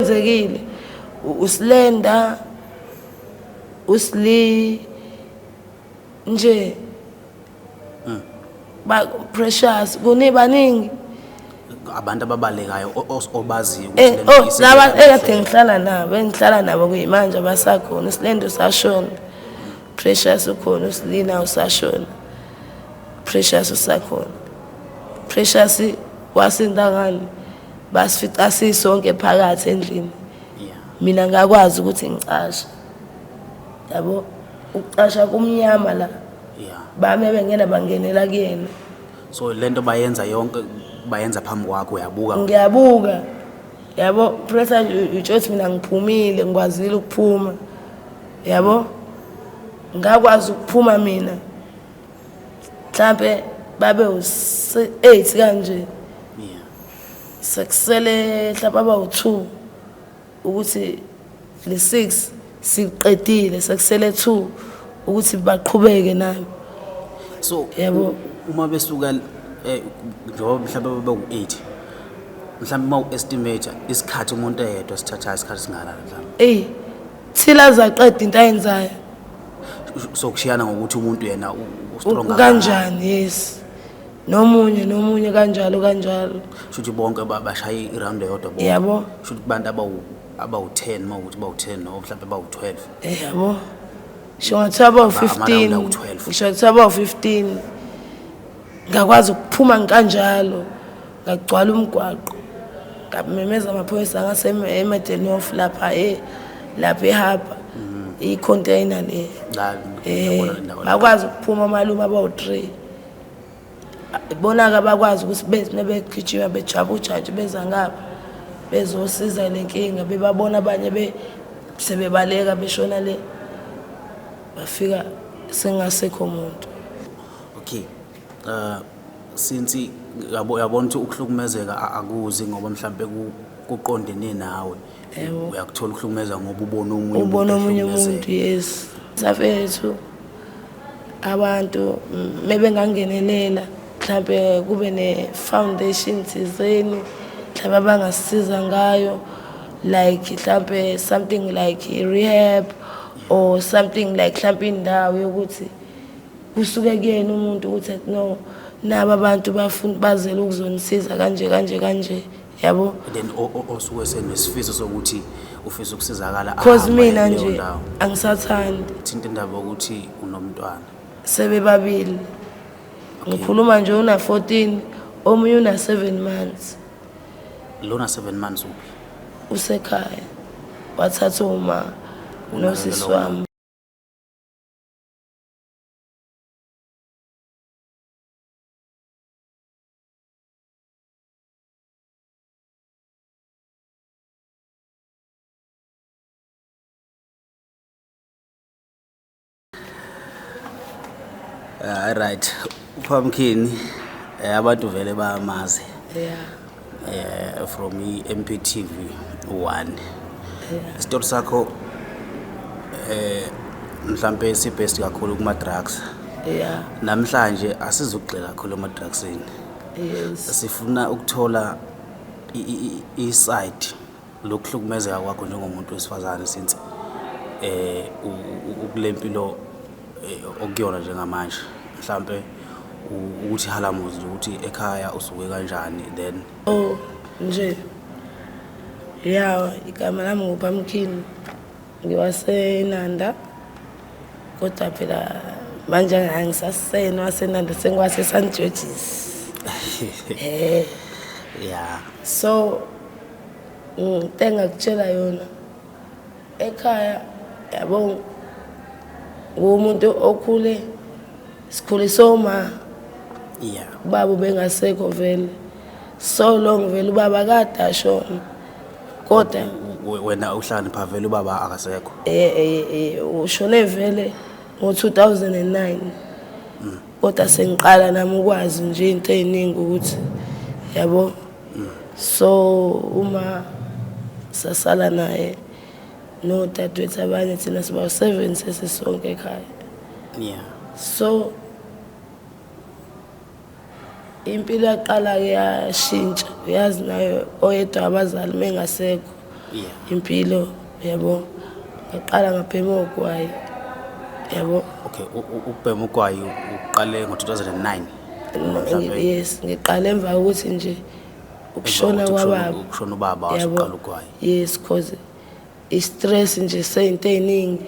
kwenzekile usilenda usli nje ba precious kunibaningi abantu ababalekayo obaziyo ukuthi laba ngihlala nabo kuyimanje abasakhona isilendo usashona precious ukhona usilina usashona precious usakhona precious wasindangani basifica sisonke phakathi endlini mina ngakwazi ukuthi ngicashe yabo ucasha kumnyama la bame bengena bangenela kuyena so lento bayenza yonke bayenza phambi kwakho uyabuka ngiyabuka yabo pressure uthi mina ngiphumile ngikwazile ukuphuma yabo ngakwazi ukuphuma mina mhlambe babe u8 kanje sekusele mhlawumbe aba u2 ukuthi le6 siqedile sekusele 2 ukuthi baqhubeke nami so yabo uma besuka njengoba mhlawumbe baku8 mhlawumbe mau-estimate isikhathi umuntu eyedwa sithatha isikhathi singala mhlawumbe thila zaqeda into ayenzayo sokushiyana ngokuthi umuntu yena ustrong kanjani yes nomunye kanjalo shuthi bonke bashaye iround eyodwa bonke yabo shuthi kubantu abawu10 mawukuthi bawu10 no mhlawumbe bawu12 yabo shongathiwa abawu15 shongathiwa abawu15 ngakwazi ukuphuma kanjalo ngagcwala umgwaqo ngabemeza amaphoyisa ngasemedenof lapha ehaba icontainer le bakwazi ukuphuma malume abawu3 bonaka bakwazi ukuthi nebegijima bejabujaji beza ngapha bezosiza lenkinga bebabona abanye sebebaleka beshona le bafika sengasekho umuntu okay since yabona ukuthi ukuhlukumezeka akuzi ngoba mhlambe kuqondene nawe uyakuthola ukuhlukumeza ngoba ubona omunye umuntu yes safethu abantu mebengangenelela mhlambe kube ne-foundation thizeni mhlambe abangasiza ngayo like mhlambe something like rehab or something like mhlambe indawo yokuthi kusuke kuyena umuntu ukuthi no naba abantu bafuna bazela ukuzonisiza kanje yabo then osuke senesifiso sokuthi ufisa ukusizakala because mina nje angisathandi thinta indaba ukuthi unomntwana sebebabili ngikhuluma nje una 14 omunye una 7 months lona 7 months uphi usekhaya wathatha uma nosisi wami right uPumpkin abantu vele bayamazi from MPTV 1 isitori sakho mhlambe sibest kakhulu kuma drugs namhlanje asizugxila kakhulu ama drugsini sifuna ukuthola i-side lokuhlukumezeka kwakho njengomuntu wesifazane since ukulempilo okuyona njengamanje mhlambe ukuthi halamuzi nje ukuthi ekhaya usuke kanjani then nje igama lami nguPumpkin ngiwaseNanda kodwa phela manje angisasena waseNanda sengiwase St George's so ngitengakutshela yona ekhaya yabo umuntu okhule sikhule soma baba bengasekho vele so long vele ubaba kade ashona kodwa wena uhlala vele ubaba akasekho ushone vele ngo2009 kodwa sengiqala nami ukwazi nje into eziningi ukuthi yabo so uma sasala naye no dadwethu abanye thina siba 7 sesisonke ekhaya so impilo yaqala yashintsha uyazi nayo oyedwa abazali mengasekho Yeah. impilo yabo ngaqala ngabhema ugwayi yabo Okay, ukubhema ugwayi uqale ngo-2009. yes ngiqala emva kokuthi nje ukushona kwababa Ukushona ubaba yabo wasuqala ugwayi. yes cause i-stress nje seyinto eziningi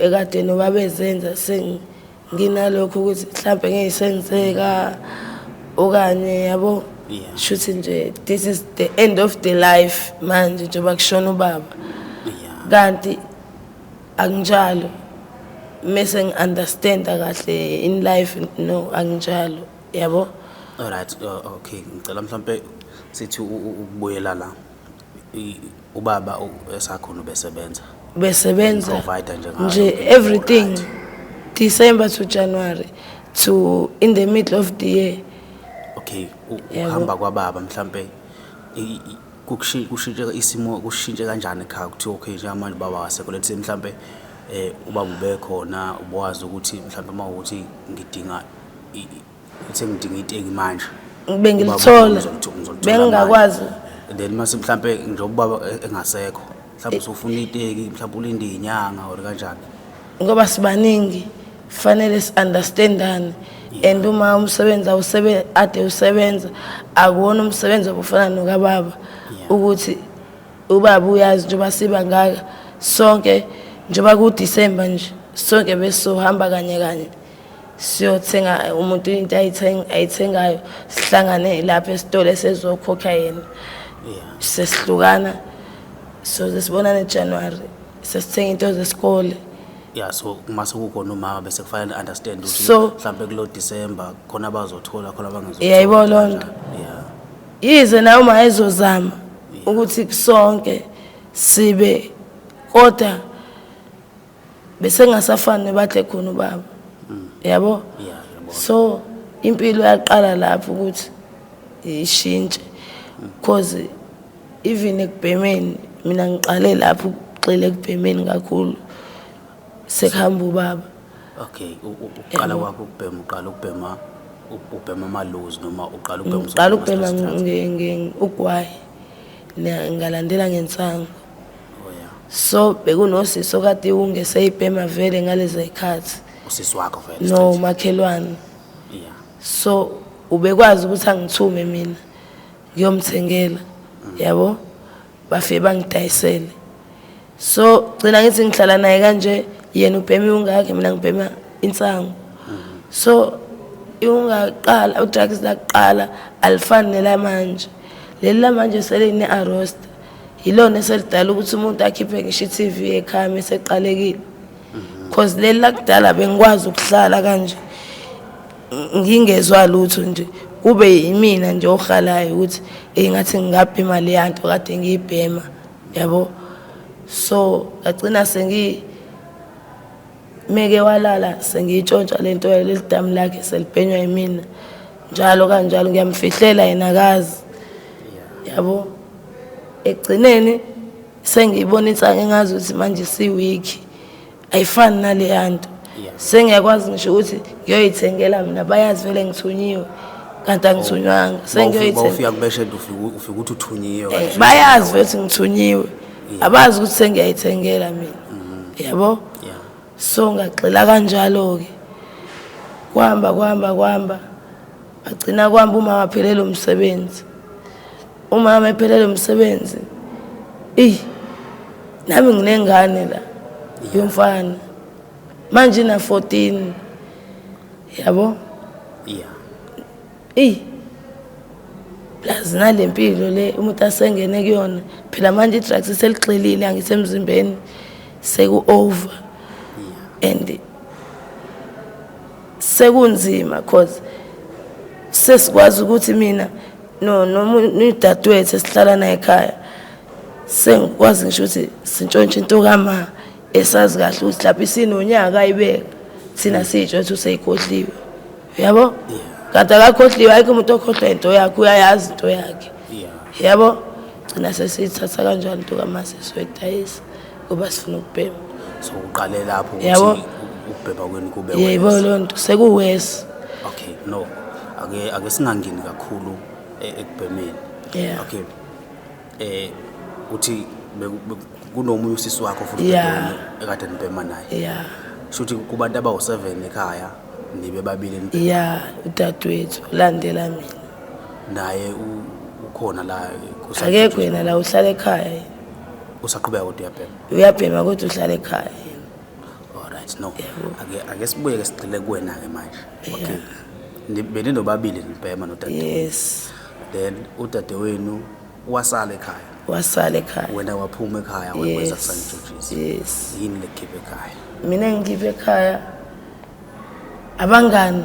ekade noba bezenza senginalokho ukuthi mhlambe ngeyisenzeka okanye yabo Yeah. shuthi nje this is the end of the life manje njengoba kushona ubaba Yeah. kanti akunjalo mase ngi-understanda kahle in life no akunjalo yabo Alright, okay, ngicela mhlambe sithi ukubuyela la. Ubaba esakhona besebenza Provider nje ngayo. nje everything December to January to in the middle of the year. Okay, Yebo. uhamba kwababa mhlambe kushintshe isimo kushintshe kanjani ekhaya kuthi okay njengamanje baba wasekho lethe mhlambe ubaba ubekhona ubwazi ukuthi mhlambe mawukuthi ngidinga ngidinga iteki manje Bengilithola bengingakwazi then mase mhlambe njengoba ubaba engasekho mhlambe usufuna iteki mhlambe ulinde inyanga or kanjani ngoba sibaningi fanele si-understandane and uma umsebenzi ade usebenza akuwona umsebenzi obufana nokababa ukuthi ubaba uyazi njengoba siba ngaka sonke njengoba kuDisemba nje sonke besohamba kanye kanye siyothenga umuntu into ayithengayo sihlangane lapha esitolo esezokhokha yena sesihlukana so sesibonana eJanuary sesithenga into zesikole. Yeah, so mase kukhona umama bese kufanele understand ukuthi So- mhlambe kulo December khona abazothola khona abangezothola. Yayibona loo nto. Yeah. Yize nawe uma ezozama ukuthi sonke sibe kodwa bese ngasafani bahle khona ubaba yabo Yeah, yabona. so impilo yaqala lapho ukuthi ishintshe because even ekubhemeni mina ngiqale lapho ukugxila ekubhemeni kakhulu sekuhamba ubaba. Okay, uqala kwakho ukubhema ubhema amaluzi noma uqala ukubhema Ngiqala ukubhema ugwayi ngalandela ngensango. Oh yeah. So bekunosisi okade ungeseyibhema vele ngalezi zikhathi Usisi wakho vele. no straight. makhelwane. Yeah. So ubekwazi ukuthi angithume mina ngiyomthengela yabo bafike bangidayisele. So gcina ngithi ngihlala naye kanje yena ubhema ungakhe mina ngibhema insango. So ungaqala udrugs laqala alifani nelamanje. Leli lamanje seline arrest ilona eselidala ukuthi umuntu akhiphe ngisho iTV ekhaya meseqalekile. Because leli lakudala bengikwazi ukuhlala kanje ngingezwa lutho nje kube yimina nje ohalayo ukuthi engathi ngingaphi imali yanto kade ngiyibhema yabo. So ngagcina meke walala sengiyitshontsha lento yalelidamu lakhe selibhenywa yimina njalo kanjalo ngiyamfihlela yena akazi yabo. Egcineni sengiyibona insanga engazi ukuthi manje siwiki ayifani nale yanto sengiyakwazi ngisho ukuthi ngiyoyithengela mina bayazi vele ngithunyiwe kanti angithunywanga Bawufika kubeshede ufika ukuthi uthunyiwe kanje. bayazi vele ukuthi ngithunyiwe abazi ukuthi sengiyayithengela mina yabo. Yeah. So ngagxila kanjalo ke kwahamba agcina kwamba uma waphelele umsebenzi uma ephelele umsebenzi nami nginengane la yomfana manje na 14 yabo. Yeah. Plus nalempilo le umuntu asengene kuyona phela manje idrugs seligxilile angisemzimbeni seku over and sekunzima cause sesikwazi ukuthi mina no dadewethu esihlala naye ekhaya sengikwazi ngisho ukuthi sintshontshe into kama esazi kahle ukuthi lapha isinonyaka ayibeka thina sitsho ukuthi useyikhohliwe yabo. Kanti akakhohliwe ayikho umuntu okhohlwa into yakhe uyayazi into yakhe Yeah. yabo. Gcina sesithatha kanjalo into kama seswedayisa kuba sifuna ukubhema. So uqale lapho Yabo. ukuthi ukubhema kweni kube Yebo worse. loo nto sekuwesi. Okay, no. Ake singangeni kakhulu ekubhemeni. Yeah. Okay. Uthi kunomunye usisi wakho futhi Yeah. ekade nibhema naye. Yeah. Shuthi kubantu abawu7 ekhaya nibe babili Yeah, udadewethu ulandela mina. naye ukhona la Akekho yena la uhlala ekhaya yena. usaqhubeka kodwa uyabhema. Uyabhema kodwa uhlala ekhaya yena. Alright, no. Ake sibuye ke sigcile kuwena ke manje. Okay. Beninobabili nibhema nodadewenu. Yes. Then udadewenu wasala ekhaya. Wasala ekhaya. Wena waphuma ekhaya wenza kusanjojisi. Yes. Yini lekhiphe ekhaya? Mina ngikhiphe ekhaya abangani.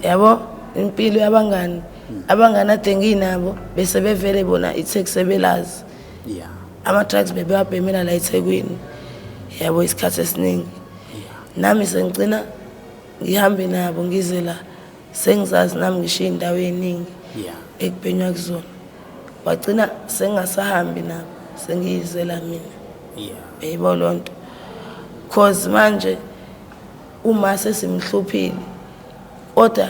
Yabo impilo yabangani. Abangani ade nginabo bese bevele bona itaxi sebelazi. Yeah. Ama trucks bebeyabhemela la eThekwini. Yabo isikhathi esiningi. Nami sengicina ngihambe nabo ngize la sengizazi nami ngishiya indawo eningi Yeah. ekubhenywa kuzona. Wagcina sengasahambi nabo sengiyizela mina. Yeah. Beyibo lonto. Cause manje uma sesimhluphile kodwa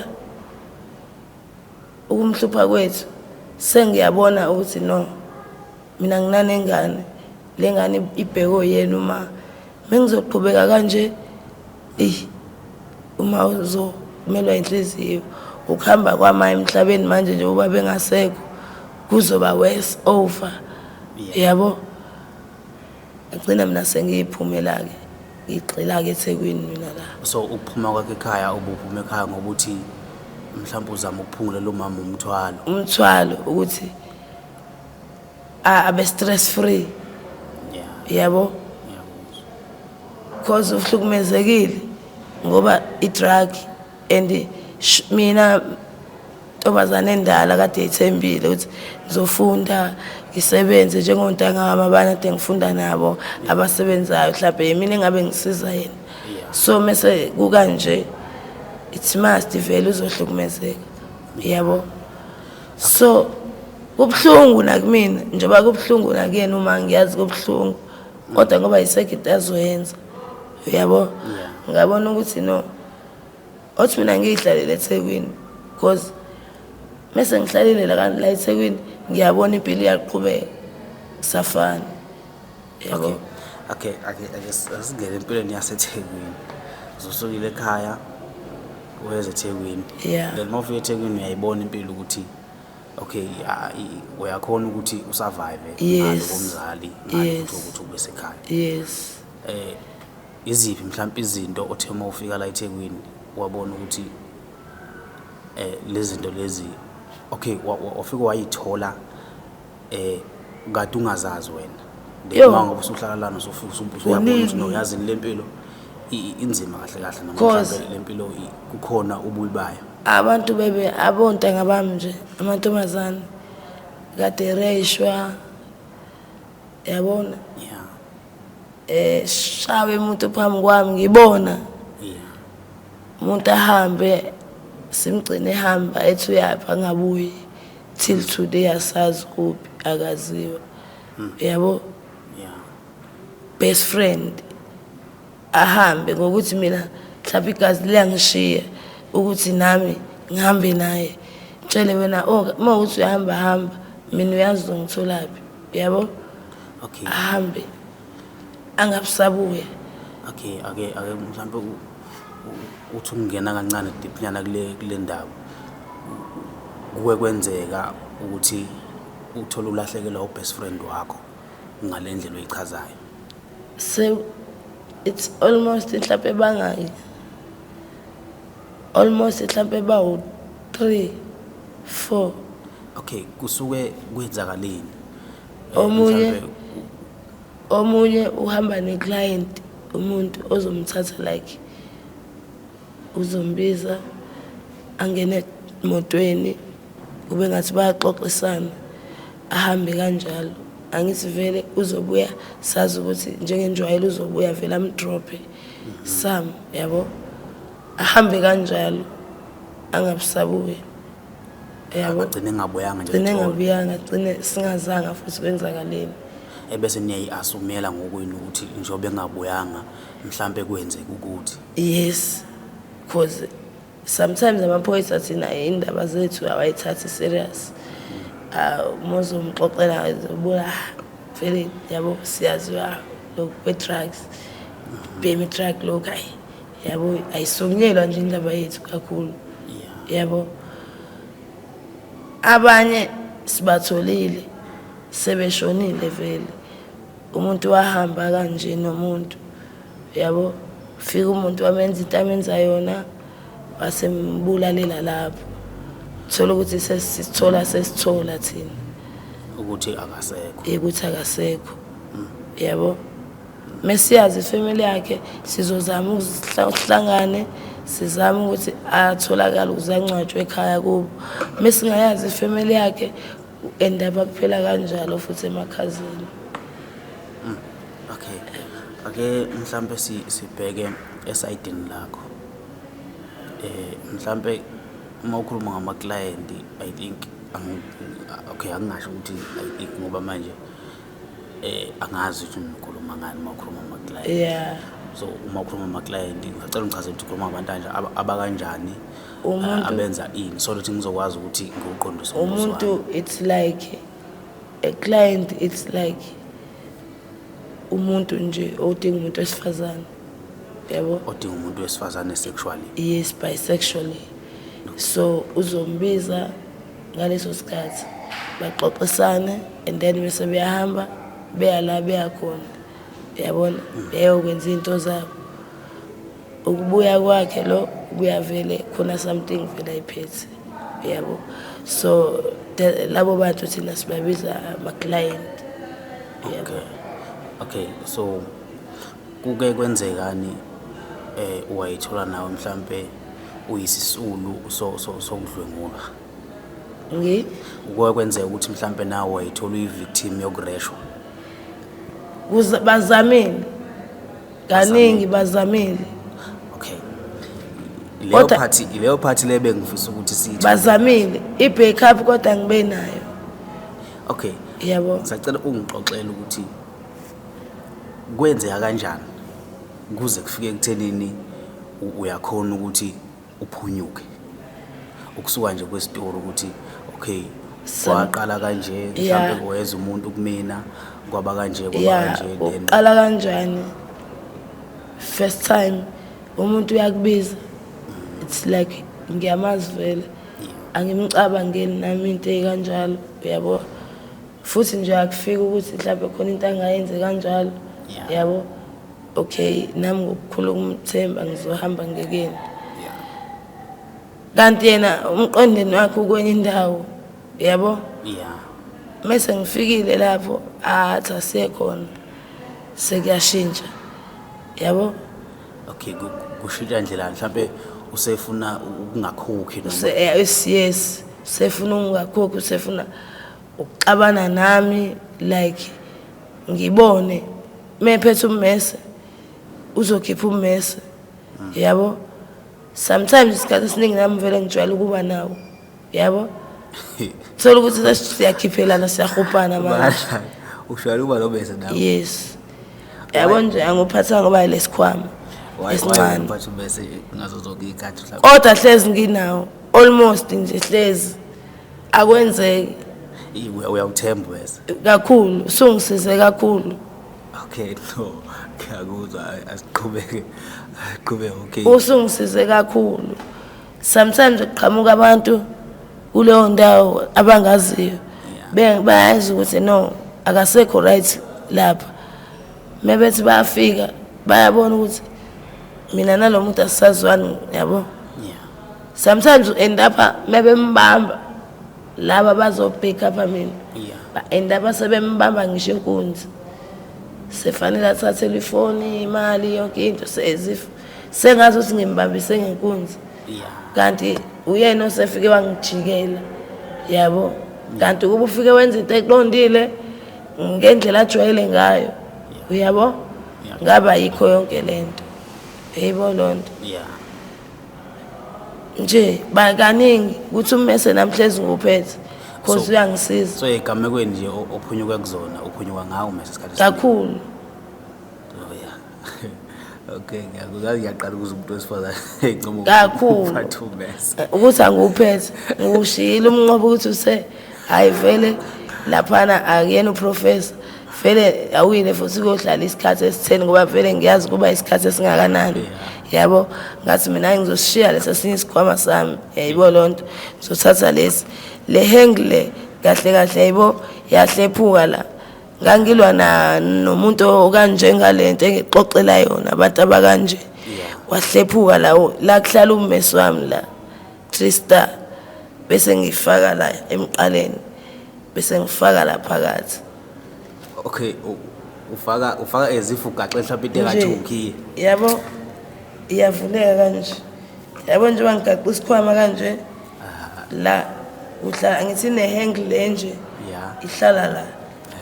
ukumhlupha kwethu sengiyabona ukuthi no mina nginanengane lengane ibheko yena uma mengizoqhubeka kanje uma uzomelwa inhliziyo ukuhamba kwama emhlabeni manje nje uba bengasekho kuzoba worse over. Yabo agcina mina sengiyiphumela ke ngigxila ke eThekwini mina la. So ukuphuma kwakhe ekhaya ubuphuma ekhaya ngokuthi mhlawumbe uzama ukuphungula lo mama umthwalo ukuthi abe stress free. Yeah. Yabo cause uhlukumezekile ngoba idrug and mina tobazana endala kade ithembile ukuthi ngizofunda ngisebenze njengontanga wami abana ade ngifunda nabo abasebenzayo mhlawumbe mina engabe ngisiza yena. So mase kukanje it must vele uzohlukumezeka. Yabo so kubhlungu nakumina njengoba kubhlungu nakuyena uma ngiyazi kubhlungu kodwa ngoba isekho into azoyenza. Yabo ngabona ukuthi no othi mina ngiyihlalele eThekwini because mase ngihlalile la eThekwini ngiyabona impilo iyaqhubeka kusafana. Yabo Okay, asingene empilweni yaseThekwini. Uzosukile ekhaya weza eThekwini. Yeah. Then mawufika eThekwini uyayibona impilo ukuthi okay uyakhona ukuthi usurvive ngomzali ukuthi ube sekhaya. Yes. Iziphi mhlawumbe izinto othe uma ufika la eThekwini wabona ukuthi lezi zinto lezi okay wafika wayithola kade ungazazi wena. Ngoba usuhlala lana usufika uyabona ukuthi no yazi lempilo inzima kahle kahle namhlanje lempilo kukhona ubuyi bayo. Abantu bebe abontanga bami nje amantombazane kade reshwa yabona. Yeah. Shawe umuntu phambi kwami ngibona. Yeah. Umuntu ahambe simgcine ehamba ethi uyapha ngabuyi till today asazi kuphi akaziwa. Yabo Yeah. best friend ahambe ngokuthi mina mhlawumbe igazi liyangishiya ukuthi nami ngihambe naye tshele wena uma uthi uyahamba mina uyazi ngitholaphi. Yabo Okay. ahambe angabusabuya. Okay, ake mhlawumbe uthi ungena kancane deepnyana kule ndawo kuwe kwenzeka ukuthi uthola ulahlekelwa ubest friend wakho ngalendlela oyichazayo. So it's almost mhlawumbe bangaki almost mhlawumbe bawu 3 4. Okay, kusuke kwenzakaleni? Omunye uhamba neclient umuntu ozomthatha like uzombiza angene emotweni kube ngathi bayaxoxisana ahambe kanjalo. Angithi vele uzobuya sazi ukuthi njengenjwayelo uzobuya vele amdrope sam. Yabo ahambe kanjalo angabusabuye. Yabo Agcine ngabuyanga nje. Gcine ngabuyanga gcine singazanga futhi kwenzakaleni. Ebese niyayi-asumela ngokwenu ukuthi njengoba engabuyanga mhlambe kwenzeka ukuthi. Yes, because sometimes amaphoyisa thina indaba zethu awayithathi serious. Mozomxoxela ubona vele yabo siyaziwa lokhu kwe-drugs bhemi drug lokhu hayi yabo ayisongelwa nje indaba yethu kakhulu yabo abanye sibatholile sebeshonile vele umuntu wahamba kanje nomuntu yabo fika umuntu wamenza into amenza yona wasembulalela lapho thola ukuthi sesithola thina ukuthi akasekho ukuthi akasekho yabo mesiyazi ifamily yakhe sizozama ukuhlangane sizama ukuthi atholakala uzangcwatshwe ekhaya kubo mesingayazi ifamily yakhe endaba kuphela kanjalo futhi emakhazini. Okay, ake mhlambe sibheke esayidini lakho mhlambe uma ukhuluma ngama client I think angingasho ukuthi I think ngoba manje angazi ukuthi ngikhuluma ngani uma ukhuluma ngama client so uma ukhuluma ngama client ngicela ungichazele ukuthi ukhuluma ngabantu kanje abakanjani abenza ini so that ngizokwazi ukuthi ngiqondise umuntu. It's like a client, it's like umuntu nje odinga umuntu wesifazane yabo odinga umuntu wesifazane sexually. Yes, bisexually. So uzombiza ngaleso sikhathi baxoxisane and then bese beyahamba beya la beya khona yabona beyokwenza into zabo ukubuya kwakhe lo kubuya vele khona something vele ayiphethe yabo so labo bantu thina sibabiza ama client yabo. Okay, so kuke kwenzekani wayithola nawe mhlambe uyisisulu sokudlwengulwa kuke kwenzeka ukuthi mhlambe nawe wayithola uyivictim yokureshwa bazamile kaningi bazamile. Okay, leyo party le bengifisa ukuthi sithi bazamile i-backup kodwa ngibe nayo. Okay, yabo ngisacela ungixoxele ukuthi kwenzeka kanjani kuze kufike kuthenini uyakhona ukuthi uphunyuke ukusuka nje kwesitori ukuthi okay waqala kanje mhlawumbe weza umuntu kumina kwaba kanje then uqala kanjani first time umuntu uyakubiza it's like ngiyamazi vele angimcabangeli nami into ekanjalo yabo futhi nje akufika ukuthi mhlawumbe khona into angayenze kanjalo yabo okay nami ngokukhulu kumthemba ngizohamba ngekeni kanti yena umqondeni wakhe ukwenye indawo yabo mase ngifikile lapho athi asekhona sekuyashintsha yabo. Okay, kushintsha ndlela mhlawumbe usefuna ukungakhokhi noma yes sefuna ukungakhokhi usefuna ukuxabana nami like ngibone mephethe ummese uzokhipha ummese yabo sometimes isikhathi esiningi nami vele ngijwayele ukuba nawo yabo thola ukuthi siyakhiphelana siyahupana manje ushwala uba lobese nawo. Yes yabo nje angiphatha ngoba lesikhwama esincane bathi bese ngazo zonke ikhathi mhlawumbe kodwa hlezi nginawo almost nje hlezi akwenzeki uyawuthemba wese kakhulu sungisize kakhulu. Okay, no ngiyakuzwa asiqhubeke okay usungisize kakhulu sometimes uqhamuka abantu kuleyo ndawo abangaziyo bayazi ukuthi no akasekho right lapha mebethi bayafika bayabona ukuthi mina nalomuntu asisazwani yabo. Sometimes end up mebembamba laba bazo-pick up mina end up sebembamba ngisho inkunzi sefanele athathele ifoni imali yonke into sezif sengathi ukuthi ngimbambise ngenkunzi kanti uyena osefike wangijikela yabo kanti kuba ufike wenza into eqondile ngendlela ajwayele ngayo uyabo ngaba yikho yonke lento yebo lonto nje bakaningi ukuthi ummese namhlanje nguphethe because uyangisiza. So egamekweni nje ophunyuka kuzona uphunyuka ngawo ummese isikhathi kakhulu. Okay, ngiyaqala ukuze umuntu wesifazane encoma kakhulu uphathe ummese ukuthi anguphethe ngikushiyile umnqobo ukuthi use hayi vele laphana akuyena uprofessor vele awuyile futhi uyohlala isikhathi esitheni ngoba vele ngiyazi kuba isikhathi esingakanani yabo ngathi mina ngizoshiya lesinye isikhwama sami yayibo lonto ngizothatha le hangle kahle kahle yayibo yahlephuka la ngangilwa nomuntu okanje ngalento engixoxela yona abantu abakanje wahlephuka la kuhlala ummesi wami la Trista bese ngifaka la emqaleni bese ngifaka la phakathi. Okay, ufaka ezifu gaxa mhlawumbe into engathuki. Yabo iyavuleka kanje. Yabo nje bangigaxa isikhwama kanje. La uhlala ngithi nehangle nje. Ihlala la.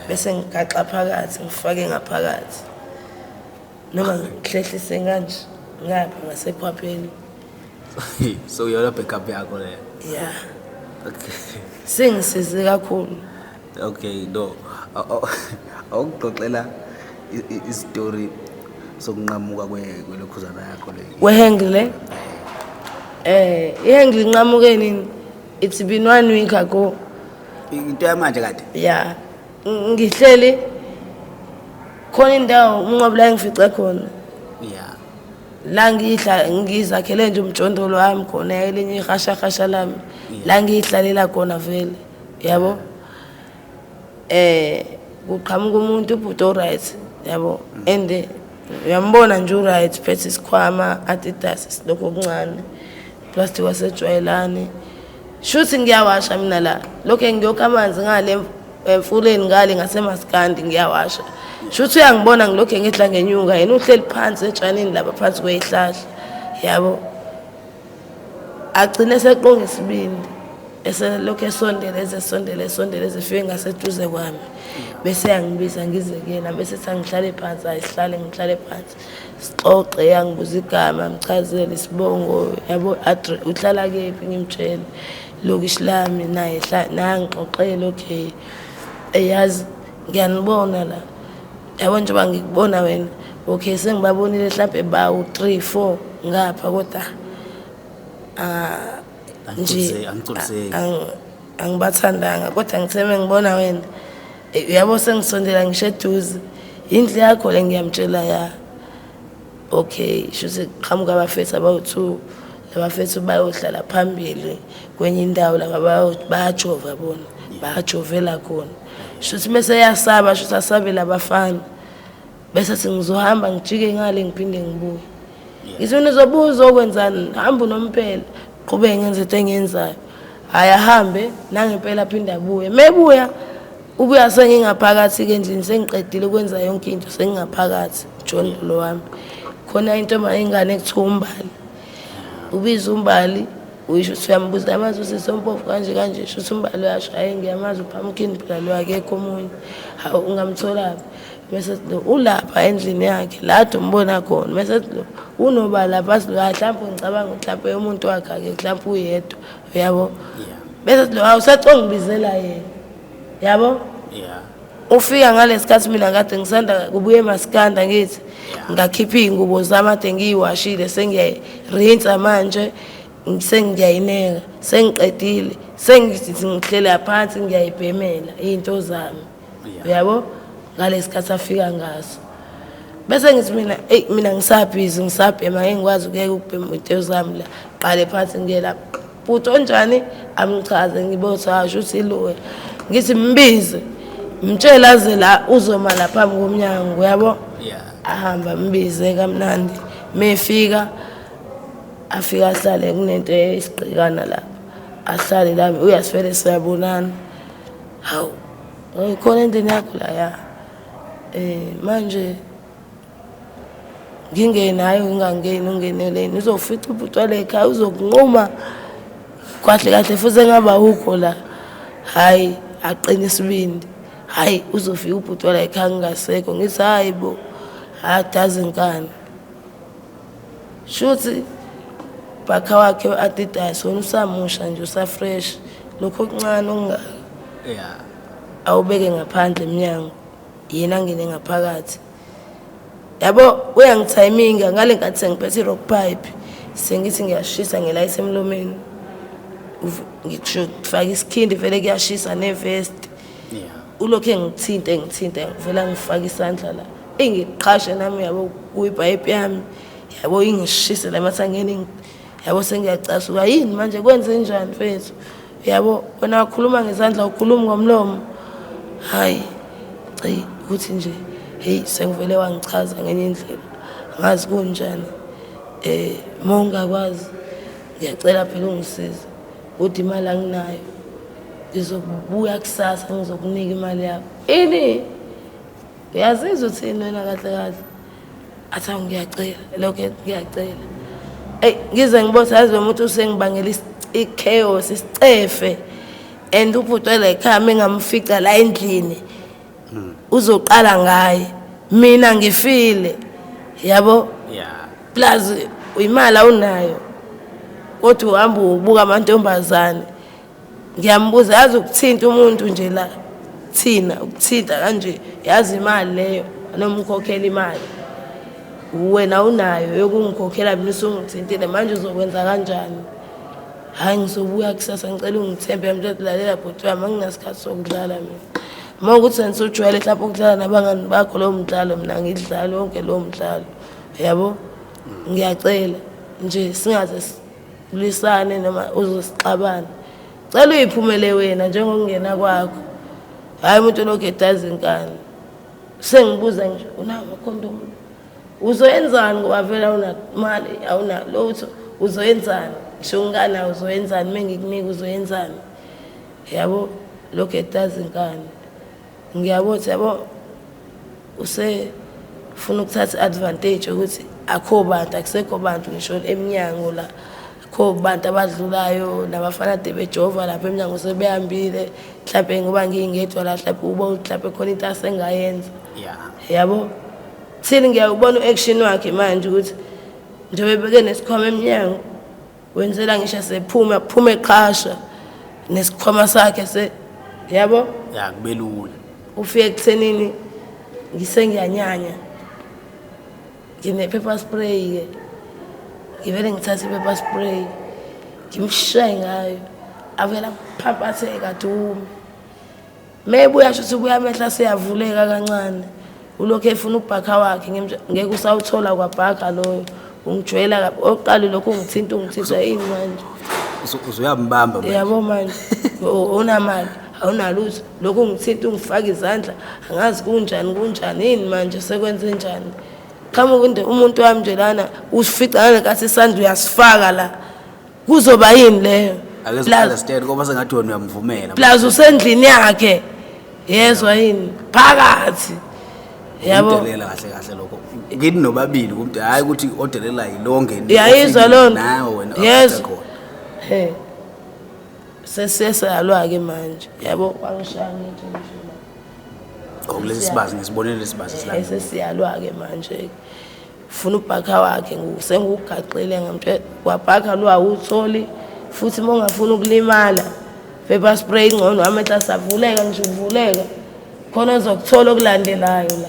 Bese ngigaxa phakathi ngifake ngaphakathi. Noma ngihlehlise kanje ngapha ngasekhwapheni. So yona backup yakho le. Yeah. Okay. Singisize kakhulu. Okay, no. Awuxoxela istory sokunqamuka kwelokhuzana yakho le. Wehangle. Ihangle inqamuke nini? It's been 1 week ago. Into yamanje kade? Yeah. Ngihleli khona indawo unqobo la engifice khona. Yeah. La ngizakhele nje umjondolo wami khona elinye ihashahasha lami. La ngihlalela khona vele. Yabo? Kuqhamuka umuntu ubhuti right yabo and uyambona nje right phethe isikhwama Adidas lokho okuncane plastic wasejwayelani shuthi ngiyawasha mina la lokho engiyokha amanzi ngale emfuleni ngale ngasemaskandi ngiyawasha shuthi uyangibona ngilokho ngihla ngenyunga yena uhleli phansi etshanini lapha phansi kweyihlahla yabo agcine seqonga isibindi eselokho esondele ezifike ngaseduze kwami bese yangibiza ngize kuyena bese sangihlale phansi ayihlale ngihlale phansi sixoxe yangibuza igama ngichazele isibongo yabo uhlala kephi ngimtshela lokisilami naye ngixoxele okay eyazi ngiyanibona la yabo nje bangikubona wena okay sengibabonile mhlawumbe bawu 3 4 ngapha kodwa nje angibathandanga kodwa ngitheme ngibona wena uyabo sengisondela ngisheduze indle yakho le ngiyamtshela ya okay shuthi qhamuka abafethu abawu2 labafethu bayohlala phambili kwenye indawo la bayajova bona bayajovela khona shuthi bese yasaba shuthi asabela abafana bese singizohamba ngijike ngale ngiphinde ngibuye izona zobuzo okwenzani hamba unomphela qhubeke ngenze into engiyenzayo ayahambe nangempela aphinda abuye mebuya ubuya sengingaphakathi ke endlini sengiqedile ukwenza yonke into sengingaphakathi John lo wami khona into ingane ekuthiwa umbali ubiza umbali uyisho uyambuza amazi usisompofu kanje shuthi umbali uyasho hayi ngiyamazi uphamkini phela lo akekho omunye hawu ungamthola bese ulapha endlini yakhe la umbona khona bese lo unoba lapha mhlawumbe ngicabanga mhlawumbe umuntu wakhe ake mhlawumbe uyedwa yabo bese lo awusacongibizela yena yabo ufika ngalesikhathi mina kade ngisanda kubuye emaskanda ngithi ngakhipha ingubo zami ade ngiyiwashile sengiyarinsa manje sengiyayineka sengiqedile sengithi ngihlela phansi ngiyayibhemela into zami yabo ngalesikhathi afika ngaso bese ngithi mina ngisabhizi ngisabhema ngikwazi ukuyeka ukubhema into zami la qale phansi ngiyela futhi onjani amchaze ngibotha asho uthi lo ngithi mbize mtshela ze la uzoma lapha ngomnyango yabo ahamba mbize kamnandi mefika afika ahlale kunento esiqikana lapha ahlale lami uyasifele siyabonana hawu khona into yakho la ya manje ngingenayo ngingangeni ungeneleni uzofica ubutwala ekhaya uzokunquma kahle futhi engaba ukho la hayi aqinisa ibindi hayi uzofika ubutwala ekhaya ngasekho ngithi hayi bo adazi nkani shuthi bakha wakhe Adidas wona usamusha nje usafresh lokho okuncane ongaka awubeke ngaphandle eminyango yena ngene ngaphakathi yabo uyangithiminga ngale ngathi sengiphethe rock pipe sengithi ngiyashisa ngelayisi emlomeni ngisho faka isikhindi vele kuyashisa nevest ulokhu ngithinte ngivela ngifaka isandla la engiqhashe nami yabo kuyipipe yami yabo ingishise la emathangeni yabo sengiyacasuka yini manje kwenze njani mfethu yabo wena ukhuluma ngezandla ukhuluma ngomlomo hayi ukuthi nje hey sengivele wangichaza ngenye indlela ngazi kunjani mongakwazi ngiyacela phela ungisize uthi imali anginayo ngizobuya kusasa ngizokunika imali yakho ini uyazizwa uthini wena kahle athi ngiyacela lokho ngiyacela ngize ngibotha yazi umuntu usengibangela ichaos isicefe and uphutwela ekhaya mengamfica la endlini uzoqala ngaye mina ngifile yabo plus imali awunayo kodwa uhamba ubuka amantombazane ngiyambuza yazi ukuthinta umuntu nje la thina ukuthinta kanje yazi imali leyo noma ukhokhela imali wena unayo yokungikhokhela mina usungithintile manje uzokwenza kanjani hayi ngizobuya kusasa ngicela ungithembe manje lalela bhuti wami anginasikhathi sokudlala mina uma ukuthi ngisojwayele mhlawumbe ukudlala nabangani bakho lo mdlalo mina ngidlala wonke lo mdlalo yabo ngiyacela nje singaze silisane noma uzosixabana cela uyiphumele wena njengokungena kwakho hayi umuntu lokho edazi inkani sengibuza nje unawo amakhondomu uzoyenzani ngoba vela unamali awunalutho uzoyenzani ngisho ngana uzoyenzani mengikunika uzoyenzani yabo lokho edazi inkani ngiyabothi yabo usefuna ukuthatha advantage ukuthi akho bantu akusekho bantu ngisho eminyango la akho bantu abadlulayo nabafana bejova lapha eminyango sebehambile mhlawumbe ngoba ngingedwa la mhlawumbe uba mhlawumbe khona into asengayenza yabo thini ngiyakubona uaction wakhe manje ukuthi njengoba beke nesikhwama eminyango wenzela ngisho sephume eqhasha nesikhwama sakhe yabo kubelula ufike ekuthenini ngisengiyanyanya ngine pepper spray ke ngivele ngithatha i-pepper spray ngimshaye ngayo avela phaphatheka dumi mebuya sho ukuthi amehla seyavuleka kancane ulokhu efuna ubhakha wakhe ngeke usawuthola kwabhakha loyo ungijwayela oqala lokho ungithinta yini manje uzuyambamba manje yabo manje unamali awunalutho lokho ungithinta ungifaka izandla angazi kunjani yini manje sekwenze njani qhamuka kunde umuntu wami nje lana usifica ngakathi isandla uyasifaka la kuzoba yini leyo understand ngoba sengathi wena uyamvumela plus usendlini yakhe yezwa yini phakathi yabo udelela kahle lokho ngithi nobabili kumntu hayi ukuthi odelela yilonke yayizwa lona nawe wena yes sesiyalwa ke manje yabo kwangishaya ngithi okulesi sibazi ngisibonile lesibazi silana sesiyalwa ke manje ufuna ubhakha wakhe sengugaqile ngamthe kwabhakha lo awutholi futhi mongafuna ukulimala pepper spray ingcono amehla savuleka ngisho uvuleka khona uzokuthola okulandelayo la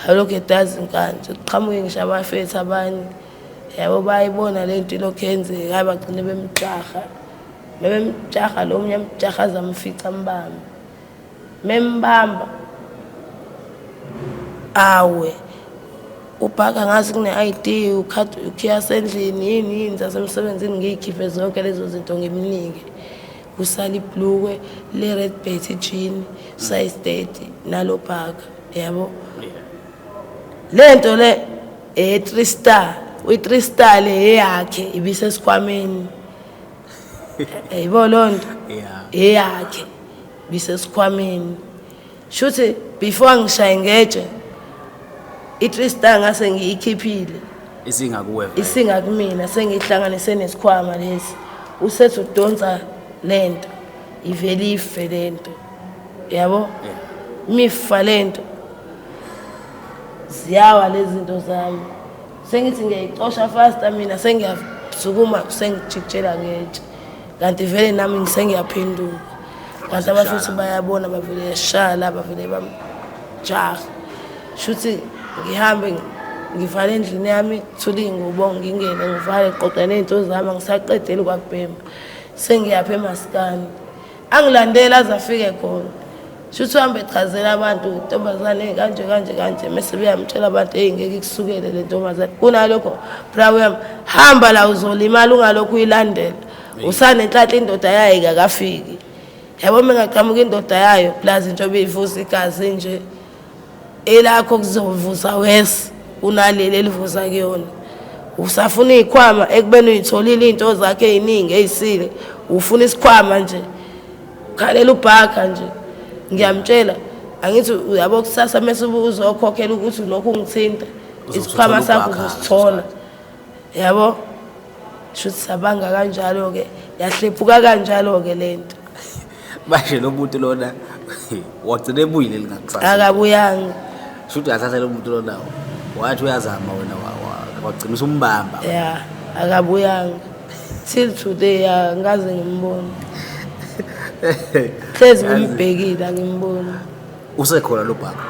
halokho edazi inkanje uqhamuke ngisho abafethu abanye yabo bayibona lento lokho yenzeka abagcine bemjaha lo mnye mjahaza mfica mbamba membamba awe ubhaka ngazi kune-ID ukhiya sendlini yini zasemsebenzini ngiyikhiphe zonke lezo zinto ngimnike usala ibhlukwe le-red bait jean size 30 nalo bhaka yabo lento le 3 star uyi-3 star le eyakhe ibisesikhwameni yibo lonto eyakhe bisesikhwameni shuthi before ngishaye ngetshe i-3 star ngase ngiyikhiphile isingakumina sengihlanganise nesikhwama lesi usethi udonsa lento ivele ife lento yabo mifa lento ziyawa lezi zinto zami sengithi ngiyayixosha faster mina sengiyasukuma sengijikijela ngetshe kanti vele nami ngisengiyaphenduka kanti abafethu bayabona bavele yashala bavele bamjaha shuthi ngihambe ngivale endlini yami thula ingubo ngingene ngivale qoqe nezinto zami ngisaqedela kwakubhema sengiyapha emaskani angilandela azafike khona shuthi uhambe echazela abantu intombazane kanje mase beyamtshela abantu ngeke kusukele le ntombazane kunalokho brawo yami hamba la uzolimala ungalokhu uyilandela usanenhlanhla indoda yayo akafiki yabo mengaqhamuka indoda yayo plus njengoba ivusa igazi nje elakho kuzovusa wes unaleli elivusa kuyona usafuna izikhwama ekubeni uyitholile into zakhe eziningi ezisile ufuna isikhwama nje khalela ubhaka nje ngiyamtshela angithi uyabo kusasa mase uzokhokhela ukuthi lokho ungithinta isikhwama sakho uzosithola yabo shuthi sabanga kanjalo ke yahlephuka kanjalo ke lento manje lo muntu lona wagcina ebuyile lingakusasa akabuyanga shuthi uyathatha lo muntu lona wathi uyazama wena wagcina usumbamba yeah akabuyanga till today angaze ngimbone hlezi ngimbhekile angimboni usekhona lo bhaka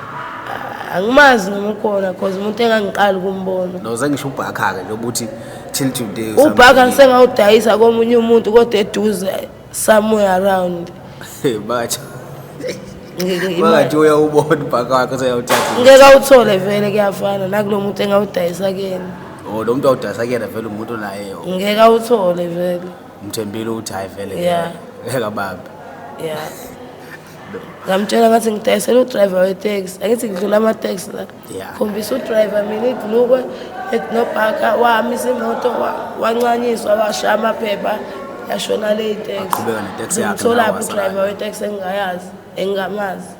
angimazi noma ukhona because umuntu engangiqali ukumbona no sengisho ubhaka ke lokuthi till today ubhaka ngisengawudayisa komunye umuntu kodwa eduze somewhere around bathi uyawubona ubhaka wakho sayawuthatha ngeke awuthole vele kuyafana nakulo muntu engawudayisa kuyena lo muntu awudayisa kuyena vele umuntu naye ngeke awuthole vele umthembile ukuthi hayi vele yeah ekababa yeah ngamtshela ngathi ngidayisela udriver weteksi angithi ngidlula ama-taxi la khombisa udriver mina ibhlukwe nobhaka wamisa imoto wancanyiswa washaya amaphepha yashona le iteksi ngimtholaphi udriver weteksi engingamazi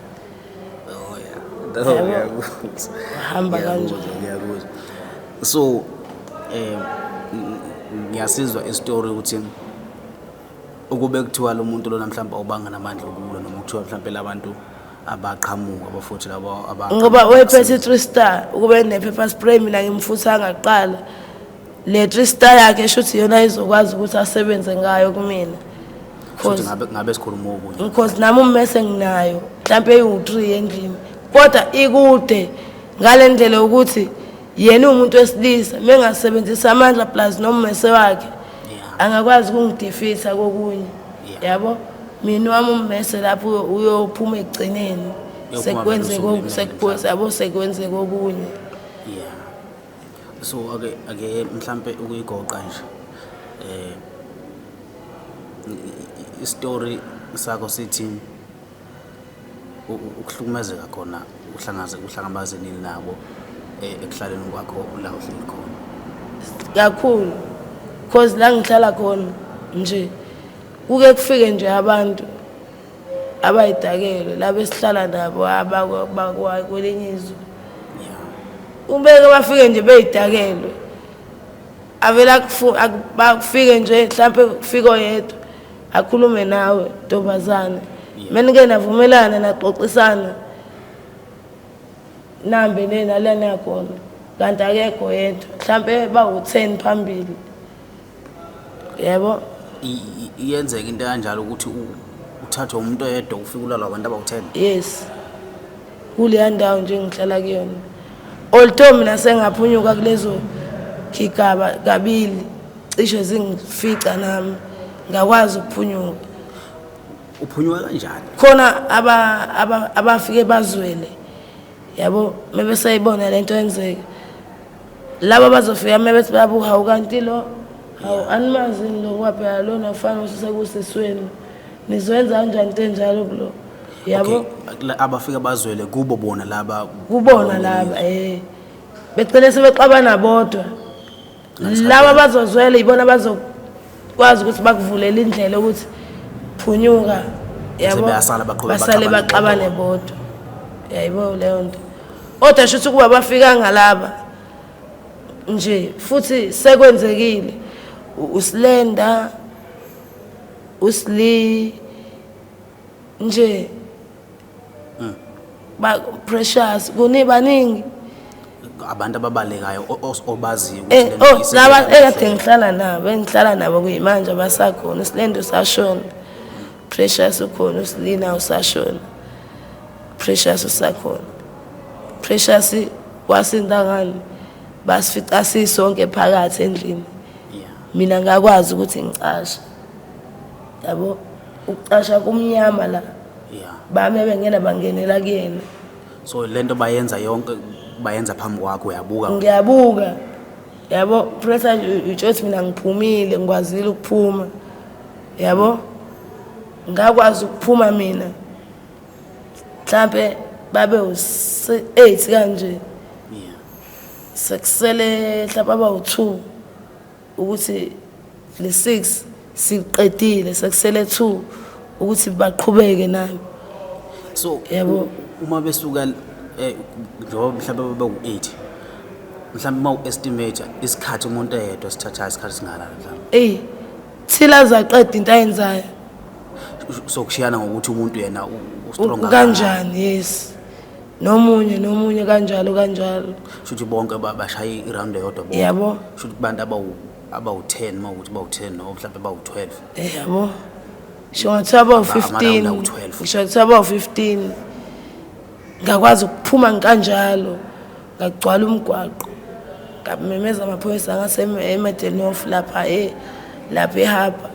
hamba kanjalo so ngiyasizwa istory ukuthi ukube kuthiwa lo muntu lo namhlanje ubanga namandla okulo noma kuthiwa mhlawumbe labantu abaqhamuka abafuthi labo ngoba wayephethe 3 star ukube ne-pepper spray mina ngimfutha ngaqala le 3 star yakhe shuthi yona izokwazi ukuthi asebenze ngayo kumina ngabe sikhuluma okunye because nami ummese nginayo mhlawumbe eyi-3 endlini kodwa ikude ngale ndlela ukuthi yena umuntu wesilisa mengasebenzisa amandla plus nommese wakhe angakwazi ukungidefeatha kokunye yabo mina wami ummese lapho uyophuma egcineni sekwenze sekwenze kokunye so ake mhlambe ukuyigoqa nje istory sakho sithi ukuhlukumezeka khona uhlangabezene nabo ekuhlaleni kwakho la uhleli khona kakhulu because la ngihlala khona nje kuke kufike nje abantu abayidakele laba esihlala nabo abakwelinye izwe ubeke bafike nje beyidakelwe avela bakufike nje mhlawumbe kufika oyedwa akhulume nawe ntombazane mina ngeke navumelana naxoxisana nambe nena lana yakhona kanti akekho yedwa mhlawumbe bawu-10 phambili yebo iyenzeka into kanjalo ukuthi uthathwe umuntu oyedwa ufike ulalwa abantu abawu-10 yes kuleya ndawo nje ngihlala kuyona although mina sengaphunyuka kulezo khigaba kabili cishe zingifica nami ngakwazi ukuphunyuka uphunyuka kanjani khona abafike bazwele yabo mebesayibona lento yenzeka laba bazofika mebethi babuha ukanti lo hawu animazini lo kwaphela lona ufana usekusesweni nizowenza kanjani into enjalo kulo yabo abafika bazwele kubo bona laba begcine sebexabana bodwa laba bazozwela ibona bazokwazi ukuthi bakuvulela indlela ukuthi phunyuka yabo basale baxabane bodwa yayibo leyo nto kodwa shuthi kuba bafika ngalaba nje futhi sekwenzekile usilenda usli nje ba precious kunibaningi abantu ababalekayo obaziyo ukuthi laba ekade ngihlala nabo kuyimanje abasakhona usilenda usashona precious ukhona usilina usashona precious usakhona precious wasindangani basifica sisonke phakathi endlini mina ngakwazi ukuthi ngicashe yabo ukucasha kumnyama la Yeah. bami bengena bangenela kuyena. So lento bayenza yonke bayenza phambi kwakho uyabuka. Ngiyabuka yabo pressure utshothi mina ngiphumile ngikwazile ukuphuma yabo ngakwazi ukuphuma mina mhlambe babe u8 kanje. Yeah. Sekusele mhlawumbe aba u2 ukuthi le6 siqedile sekusele 2 ukuthi baqhubeke nami. So Yabo. uma besuka njengoba mhlawumbe bawu8 mhlawumbe uma u-estimate isikhathi umuntu eyedwa sithatha isikhathi singalala mhlawumbe. Thila zaqeda into ayenzayo So kushiyana ngokuthi umuntu yena ustrong kanjani. Yes, nomunye kanjalo shuthi bonke bashaya iround eyodwa bonke. yabo. Shuthi kubantu abawu10 mawukuthi bawu10 no mhlawumbe bawu12. Yabo sho ngathi abawu15 Around awu-12. ngisho ngathi abawu15 ngakwazi ukuphuma kanjalo ngagcwala umgwaqo ngabemeza amaphoyisa ngase eMedenof lapha eHarbor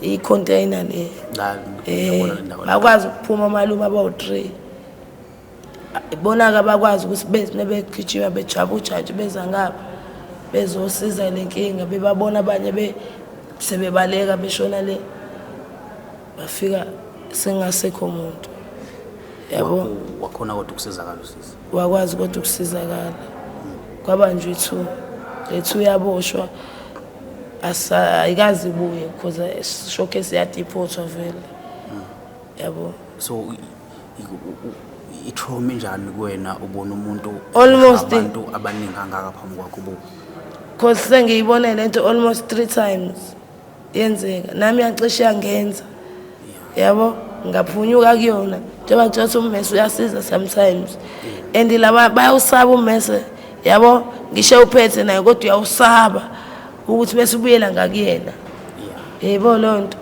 i-container le. Bakwazi ukuphuma malume abawu3 ibonaka bakwazi ukuthi bese begijima bejaba ujaji beza ngapha bezosiza lenkinga bebabona abanye sebebaleka beshona le bafika sengasekho umuntu yabo. Wakhona kodwa ukusizakala usisi. Wakwazi kodwa ukusizakala kwabanjwe le2 yaboshwa ayikazi buye because showcase ya deportwa vele yabo. So i-trauma njani kuwena ubona umuntu Almost abantu abaningi angaka phambi kwakho ubuka? Because sengiyibona lento almost 3 times yenzeka nami yacishe yangenza yabo ngaphunyuka kuyona njengoba ngithi ummese uyasiza sometimes and laba bayawusaba ummese yabo ngisho uphethe naye kodwa uyawusaba ukuthi bese ubuyela ngakuyena. Yebo lonto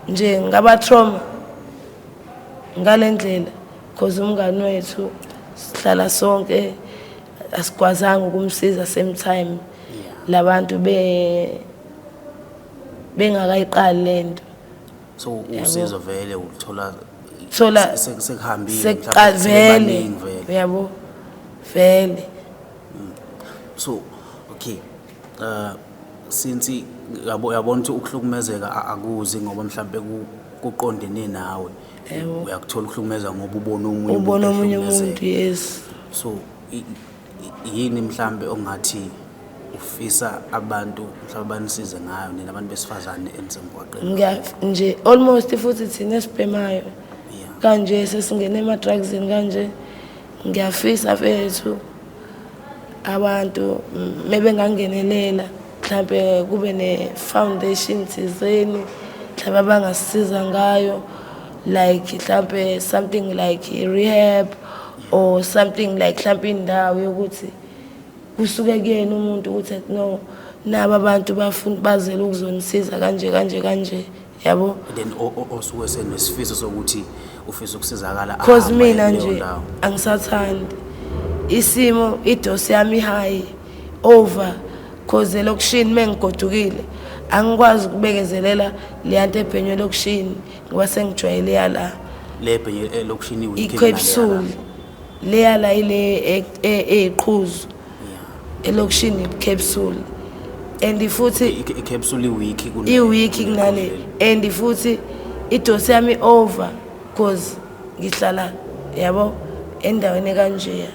nje ngaba trauma ngalendlela because umngani wethu sihlala sonke asikwazanga ukumsiza same time labantu bengakayiqali lento. So usizo vele uthola sekuhambile seqavele yabo vele. So okay since yabona ukuthi ukuhlukumezeka akuzi ngoba mhlambe kuqondene nawe uyakuthola ukuhlukumeza ngoba ubona omunye umuntu. Yes. So yini mhlambe ongathi ufisa abantu mhlawumbe banisize ngayo nina abantu besifazane emzimkwaqeni? Nje almost futhi thina sibhemayo kanje sesingene ema-drugsini kanje ngiyafisa fethu abantu mebengangenelela mhlawumbe kube ne-foundation thizeni mhlawumbe abangasisiza ngayo like mhlawumbe something like rehab or something like mhlawumbe indawo yokuthi kusuke kuyena umuntu ukuthi no naba abantu bafuna bazele ukuzonisiza kanje yabo. Then osuke senesifiso sokuthi ufisa ukusizakala because mina nje angisathandi isimo idosi yami high over because elokushini mengigodukile angikwazi ukubekezelela leyanto ebhenywe lokushini ngoba sengijwayele yala le bhenye elokushini i-capsule leyala ile eqhuzu elokushini i-capsule and futhi i-capsule iwiki kunale and futhi idosi yami over because ngihlala yabo endaweni kanje.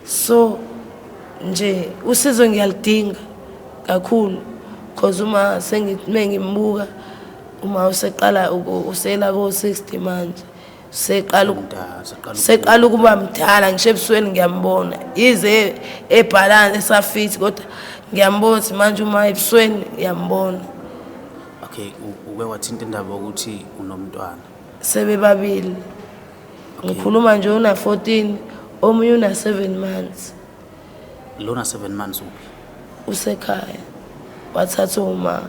So nje usizo ngiyalidinga kakhulu because uma sengimbuka uma useqala usela ko-60 manje seqala ukuba mdala ngisho ebusweni ngiyambona yize ebhalance esafit kodwa ngiyambona ukuthi manje uma ebusweni ngiyambona. Okay, uke wathinta indaba ukuthi unomntwana? Sebebabili. Ngikhuluma nje una 14 omunye una 7 months. Lona 7 months uphi? Usekhaya wathatha uma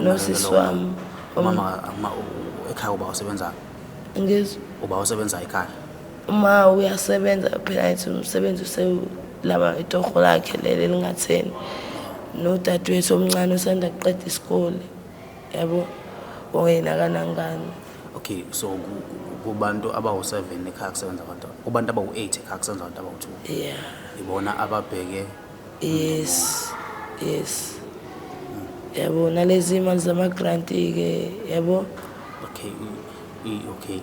nosisi wami. Mama ekhaya uba usebenza? Ngizwe Uba usebenza ekhaya? Uma uyasebenza phela ethi umsebenzi uselaba itoho lakhe leli lingatheni nodadewethu omncane usanda kuqeda isikole yabo oyena kanangani. Okay, so kubantu abawu7 ekhaya kusebenza abantu, kubantu abawu8 ekhaya kusebenza abantu abawu2. Yeah. Ibona ababheke. Yes. Yabo nalezi imali zama-grant ke yabo. Okay, okay.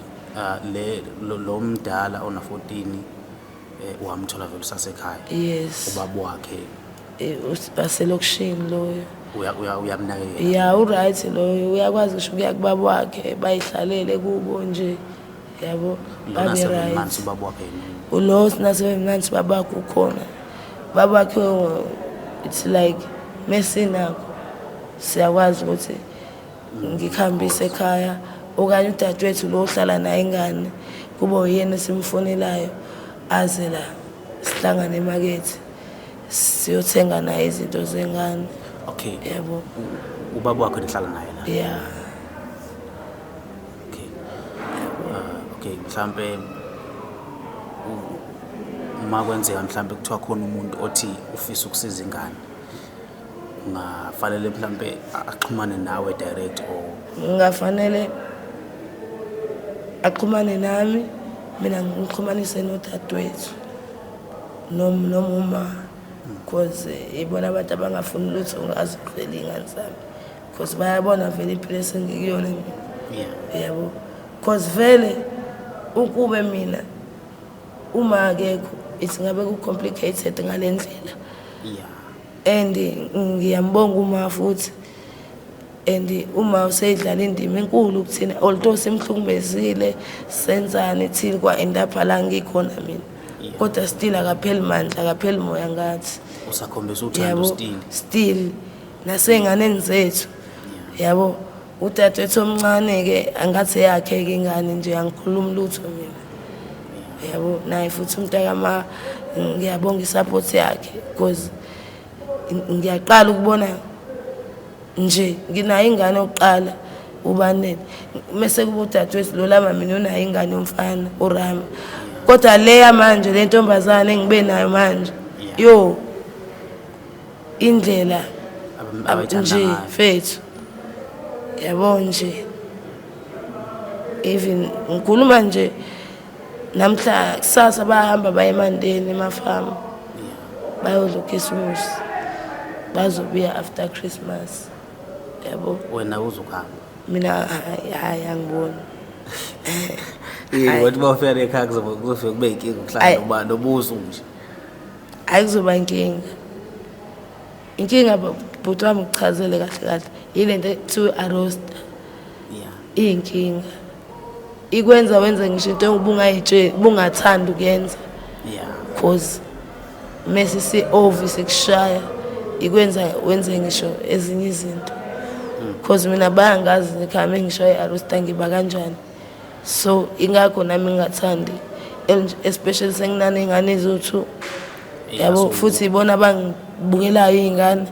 Lo mdala ona 14 uhamthola vele usasekhaya. Yes. Ubaba wakhe Baselokishini loyo. Uyamnakekela. Yeah, uright loyo. Uyakwazi ngisho ukuya kubaba wakhe bayihlalele kubo nje. Yabo. Lona Babe 7 right. months ubaba wakhe. Ulo sina 7 months baba wakhe ukhona. Baba wakhe it's like mesina siyakwazi ukuthi ngikhambise ekhaya okanye udadewethu lo ohlala naye ingane kube uyena simfonelayo aze la sihlangane emakethe siyothenga naye izinto zengane. Okay. Yabo. Ubaba wakhe nihlala naye la. Yeah. Okay. Okay, mhlambe uma kwenzeka mhlambe kuthiwa khona umuntu othi ufisa ukusiza ingane, ngafanele mhlambe axhumane nawe direct or Ngafanele axhumane nami mina ngixhumanise nodadewethu noma uma because ibona abantu abangafuni lutho ngazi vele ingane zami because bayabona vele iplace engikuyona mina. yeah. Yabo. Because vele ukube mina uma akekho isingabe ku complicated ngalendlela. Yeah. And ngiyambonga uma futhi and uma useyidlala indima enkulu ukuthina although simhlukumezile senzani till kwa end up la ngikhona mina. Kodwa still akapheli mandla akapheli moya ngathi. Usakhombisa uthando Still nasenganeni zethu. Yabo udadewethu omncane ke angathi yakhe ke ingane nje angikhuluma lutho mina. Yabo naye futhi umntakama ngiyabonga isupport yakhe because ngiyaqala ukubona nje nginayo ingane yokuqala ubanene mase kuba udadewethu lo lama mina unayo ingane yomfana uRama kodwa leya manje le ntombazane engibe nayo manje yo indlela nje fethu yabo nje even ngikhuluma nje namhla kusasa bahamba baye eMandeni emafamu bayodla uKhisimusi bazobuya after Christmas. Yabo. Wena uzokhamba. Mina hayi angiboni. Wathi bawufika ekhaya kuzofika kube inkinga ukuhlala noba nobuso nje. Ayikuzoba inkinga. Inkinga bhuti wami ukuchazele kahle yilento to arrest. Yeah. Inkinga. Ikwenza wenze ngisho into bungathanda ukuyenza. Yeah. Because mase si obvious ekushaya ikwenza wenze ngisho ezinye izinto. Because mina bayangazi ngikhame ngishoye arrest ngiba kanjani. So ingakho nami ngingathandi especially senginane ingane ezothu. Yabo futhi ibona bangibukelayo izingane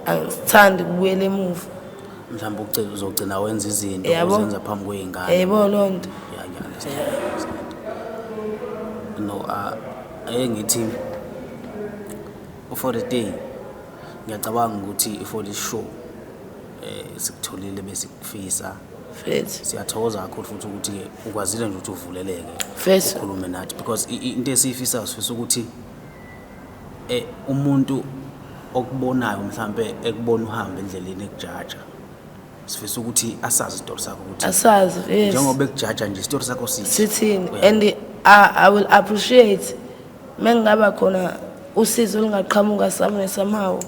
angithandi kubuyela emuva. Mhlawumbe uzogcina wenza izinto ozenza phambi kwezingane. Yebo lonto. Yeah, understand. No, ngithi for the day ngiyacabanga ukuthi for the show sikutholile bese kufisa Fethi siyathokoza kakhulu futhi ukuthi ke ukwazile nje ukuthi uvuleleke ukhulume nathi because into esifisa sifisa ukuthi umuntu okubonayo mhlambe ekubona uhamba endleleni ekujaja sifisa ukuthi asazi isitori sakho ukuthi asazi yes njengoba ekujaja nje isitori sakho sithini and I will appreciate mengaba khona usizo lingaqhamuka somehow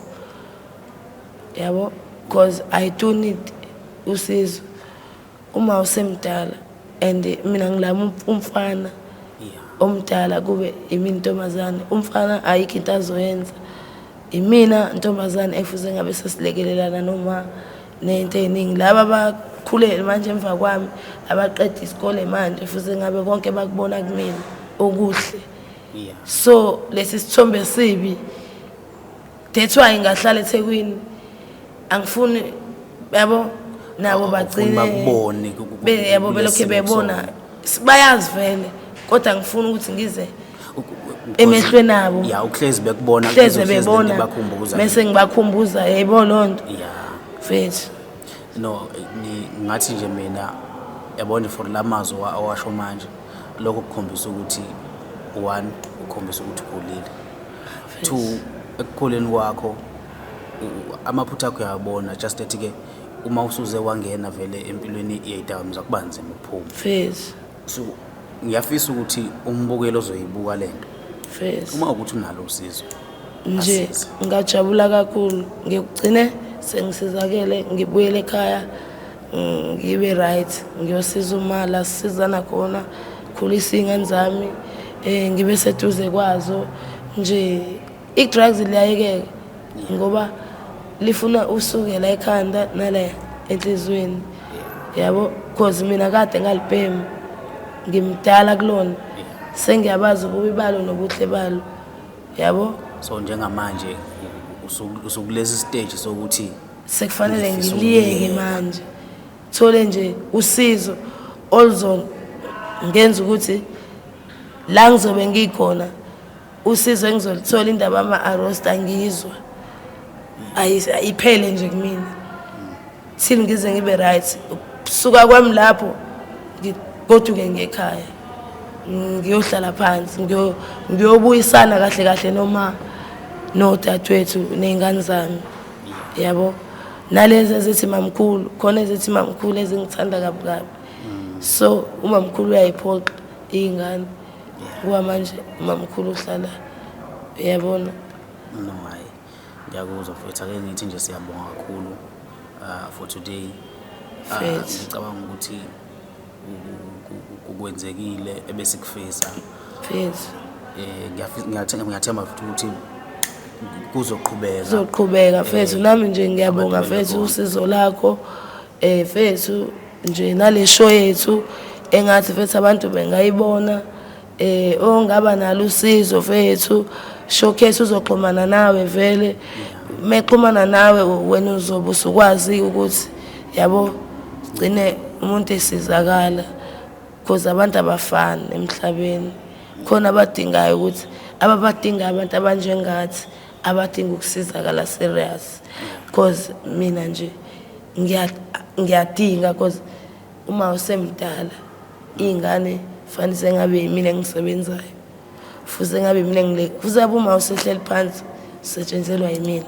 yabo because I do need usizo uma usemdala and mina ngilama umfana omdala kube imini ntombazane umfana ayikho into azoyenza imina ntombazane efuze ngabe sesilekelelana noma nento eningi laba bakhulele manje emva kwami abaqeda isikole manje fuze ngabe konke bakubona kumina okuhle. So lesi sithombe sibi that's why ngahlala eThekwini angifuni yabo nabo bagcine bakubone yabo belokhe bebona bayazi vele kodwa ngifuna ukuthi ngize emehlweni nabo ya uhlezi bekubona hleze bebona bese ngibakhumbuza yebo lonto yeah fethu no ngathi nje mina yabona for lamazwi owasho manje lokho kukhombisa ukuthi one ukhombisa ukuthi ukhulile, two ekukhuleni kwakho amaphutha akho uyabona just that ke uma usuze wangena vele empilweni yedakamizwa kuba nzima ukuphuma. Fezi. So ngiyafisa ukuthi umbukelo ozoyibuka lento Fezi. uma ukuthi unalo usizo Nje asize. ngajabula kakhulu ngigcine sengisizakele ngibuyele ekhaya ngibe right ngiyosiza umala sisizana khona khulisa ingane zami ngibe seduze kwazo nje i-drugs liyayekeka ngoba lifuna usukela ekhanda nala enhlizweni yabo cause mina kade ngalibhema ngimdala kulona sengiyabazi ububi balo nobuhle balo yabo. So njengamanje usukulesi stage sokuthi sekufanele ngiliyeke manje thole nje usizo olzon ngenza ukuthi la ngizobe ngikhona usizo engizolithola indaba ama-arrest ngizwa ayiphele nje kumina till ngize ngibe right suka kwami lapho ngigoduke ngekhaya ngiyohlala phansi ngiyobuyisana kahle kahle noma nodadewethu ney'ngane zami yabo nalezi ezithi mamkhulu khona ezithi mamkhulu ezingithanda kabi kabi so umamkhulu uyayiphoqa iy'ngane kuba manje umamkhulu uhlala uyabona. no hayi ngiyakuzwa mfethu ake ngithi nje siyabonga kakhulu for today. Ngicabanga ukuthi kukwenzekile ebesikufisa Fezi. ngiyathemba futhi ukuthi kuzoqhubeka Fethu nami nje ngiyabonga fethu usizo lakho fethu nje nale show yethu engathi fethu abantu bengayibona ongaba nalo usizo fethu showcase uzoxhumana nawe vele mexhumana nawe wena uzobe usukwazi ukuthi yabo gcine umuntu esizakala because abantu abafani emhlabeni khona abadingayo ukuthi ababadinga abantu abanjengathi abadinga ukusizakala serious because mina nje ngiyadinga because uma usemdala ingane fanele sengabe yimina engisebenzayo futhi ngabe mina ngile futhi uma usehleli phansi setshenzelwa yimina.